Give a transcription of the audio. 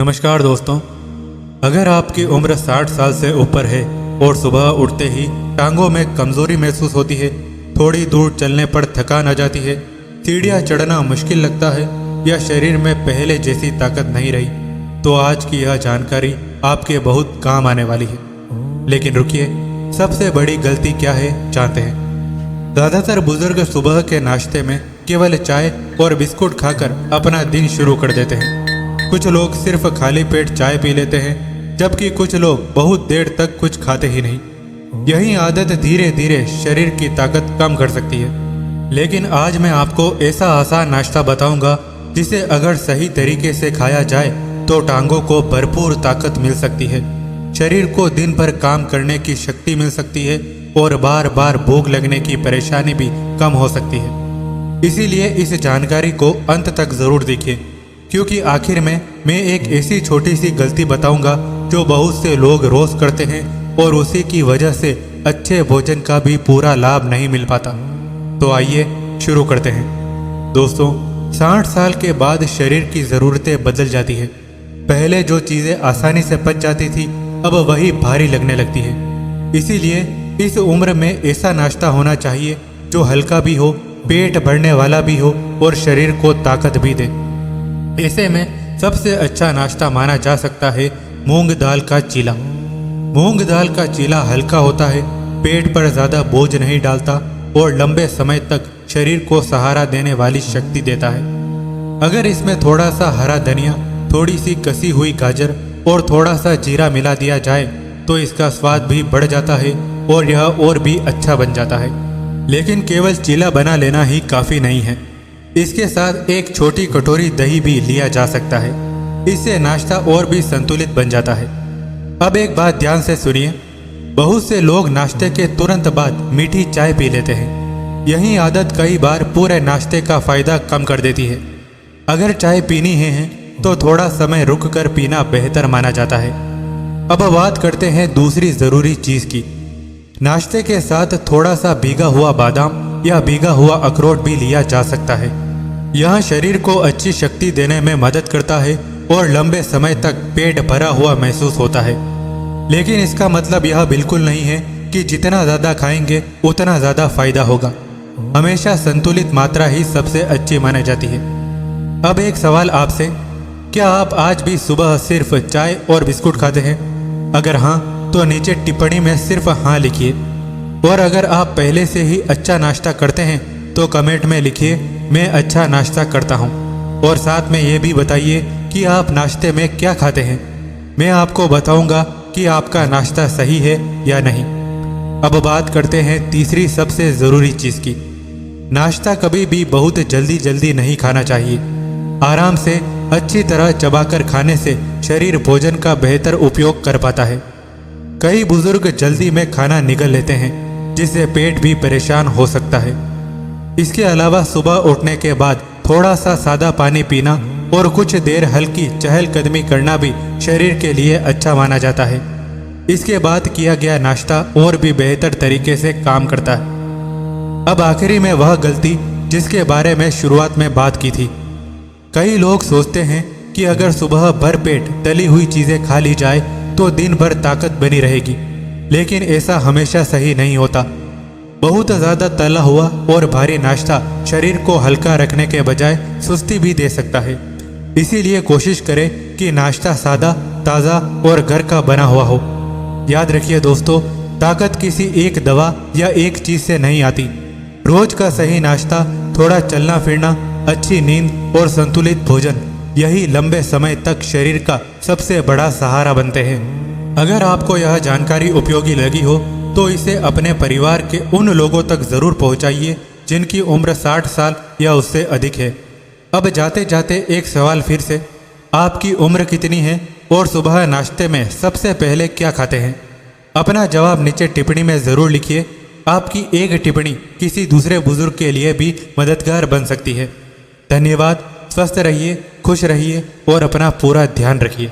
नमस्कार दोस्तों। अगर आपकी उम्र 60 साल से ऊपर है और सुबह उठते ही टांगों में कमजोरी महसूस होती है, थोड़ी दूर चलने पर थकान आ जाती है, सीढ़ियाँ चढ़ना मुश्किल लगता है या शरीर में पहले जैसी ताकत नहीं रही, तो आज की यह जानकारी आपके बहुत काम आने वाली है। लेकिन रुकिए, सबसे बड़ी गलती क्या है जानते हैं। ज़्यादातर बुजुर्ग सुबह के नाश्ते में केवल चाय और बिस्कुट खाकर अपना दिन शुरू कर देते हैं। कुछ लोग सिर्फ खाली पेट चाय पी लेते हैं, जबकि कुछ लोग बहुत देर तक कुछ खाते ही नहीं। यही आदत धीरे धीरे शरीर की ताकत कम कर सकती है। लेकिन आज मैं आपको ऐसा आसान नाश्ता बताऊंगा जिसे अगर सही तरीके से खाया जाए तो टांगों को भरपूर ताकत मिल सकती है, शरीर को दिन भर काम करने की शक्ति मिल सकती है और बार बार भूख लगने की परेशानी भी कम हो सकती है। इसीलिए इस जानकारी को अंत तक जरूर देखिए, क्योंकि आखिर में मैं एक ऐसी छोटी सी गलती बताऊंगा जो बहुत से लोग रोज करते हैं और उसी की वजह से अच्छे भोजन का भी पूरा लाभ नहीं मिल पाता। तो आइए शुरू करते हैं। दोस्तों, 60 साल के बाद शरीर की ज़रूरतें बदल जाती है। पहले जो चीज़ें आसानी से पच जाती थी, अब वही भारी लगने लगती है। इसीलिए इस उम्र में ऐसा नाश्ता होना चाहिए जो हल्का भी हो, पेट भरने वाला भी हो और शरीर को ताकत भी दे। ऐसे में सबसे अच्छा नाश्ता माना जा सकता है मूंग दाल का चीला। मूंग दाल का चीला हल्का होता है, पेट पर ज़्यादा बोझ नहीं डालता और लंबे समय तक शरीर को सहारा देने वाली शक्ति देता है। अगर इसमें थोड़ा सा हरा धनिया, थोड़ी सी कसी हुई गाजर और थोड़ा सा जीरा मिला दिया जाए तो इसका स्वाद भी बढ़ जाता है और यह और भी अच्छा बन जाता है। लेकिन केवल चीला बना लेना ही काफ़ी नहीं है, इसके साथ एक छोटी कटोरी दही भी लिया जा सकता है। इससे नाश्ता और भी संतुलित बन जाता है। अब एक बात ध्यान से सुनिए, बहुत से लोग नाश्ते के तुरंत बाद मीठी चाय पी लेते हैं। यही आदत कई बार पूरे नाश्ते का फायदा कम कर देती है। अगर चाय पीनी है तो थोड़ा समय रुक कर पीना बेहतर माना जाता है। अब बात करते हैं दूसरी ज़रूरी चीज़ की। नाश्ते के साथ थोड़ा सा भीगा हुआ बादाम या भीगा हुआ अखरोट भी लिया जा सकता है। यह शरीर को अच्छी शक्ति देने में मदद करता है और लंबे समय तक पेट भरा हुआ महसूस होता है। लेकिन इसका मतलब यह बिल्कुल नहीं है कि जितना ज़्यादा खाएंगे उतना ज़्यादा फायदा होगा। हमेशा संतुलित मात्रा ही सबसे अच्छी मानी जाती है। अब एक सवाल आपसे, क्या आप आज भी सुबह सिर्फ चाय और बिस्कुट खाते हैं? अगर हाँ, तो नीचे टिप्पणी में सिर्फ हाँ लिखिए। और अगर आप पहले से ही अच्छा नाश्ता करते हैं तो कमेंट में लिखिए मैं अच्छा नाश्ता करता हूं। और साथ में ये भी बताइए कि आप नाश्ते में क्या खाते हैं। मैं आपको बताऊंगा कि आपका नाश्ता सही है या नहीं। अब बात करते हैं तीसरी सबसे ज़रूरी चीज़ की। नाश्ता कभी भी बहुत जल्दी जल्दी नहीं खाना चाहिए। आराम से अच्छी तरह चबाकर खाने से शरीर भोजन का बेहतर उपयोग कर पाता है। कई बुजुर्ग जल्दी में खाना निगल लेते हैं, जिससे पेट भी परेशान हो सकता है। इसके अलावा सुबह उठने के बाद थोड़ा सा सादा पानी पीना और कुछ देर हल्की चहलकदमी करना भी शरीर के लिए अच्छा माना जाता है। इसके बाद किया गया नाश्ता और भी बेहतर तरीके से काम करता है। अब आखिरी में वह गलती जिसके बारे में शुरुआत में बात की थी। कई लोग सोचते हैं कि अगर सुबह भर पेट तली हुई चीज़ें खा ली जाए तो दिन भर ताकत बनी रहेगी, लेकिन ऐसा हमेशा सही नहीं होता। बहुत ज़्यादा तला हुआ और भारी नाश्ता शरीर को हल्का रखने के बजाय सुस्ती भी दे सकता है। इसीलिए कोशिश करें कि नाश्ता सादा, ताज़ा और घर का बना हुआ हो। याद रखिए दोस्तों, ताकत किसी एक दवा या एक चीज़ से नहीं आती। रोज का सही नाश्ता, थोड़ा चलना फिरना, अच्छी नींद और संतुलित भोजन, यही लंबे समय तक शरीर का सबसे बड़ा सहारा बनते हैं। अगर आपको यह जानकारी उपयोगी लगी हो तो इसे अपने परिवार के उन लोगों तक ज़रूर पहुंचाइए जिनकी उम्र 60 साल या उससे अधिक है। अब जाते जाते एक सवाल फिर से, आपकी उम्र कितनी है और सुबह नाश्ते में सबसे पहले क्या खाते हैं? अपना जवाब नीचे टिप्पणी में ज़रूर लिखिए। आपकी एक टिप्पणी किसी दूसरे बुजुर्ग के लिए भी मददगार बन सकती है। धन्यवाद। स्वस्थ रहिए, खुश रहिए और अपना पूरा ध्यान रखिए।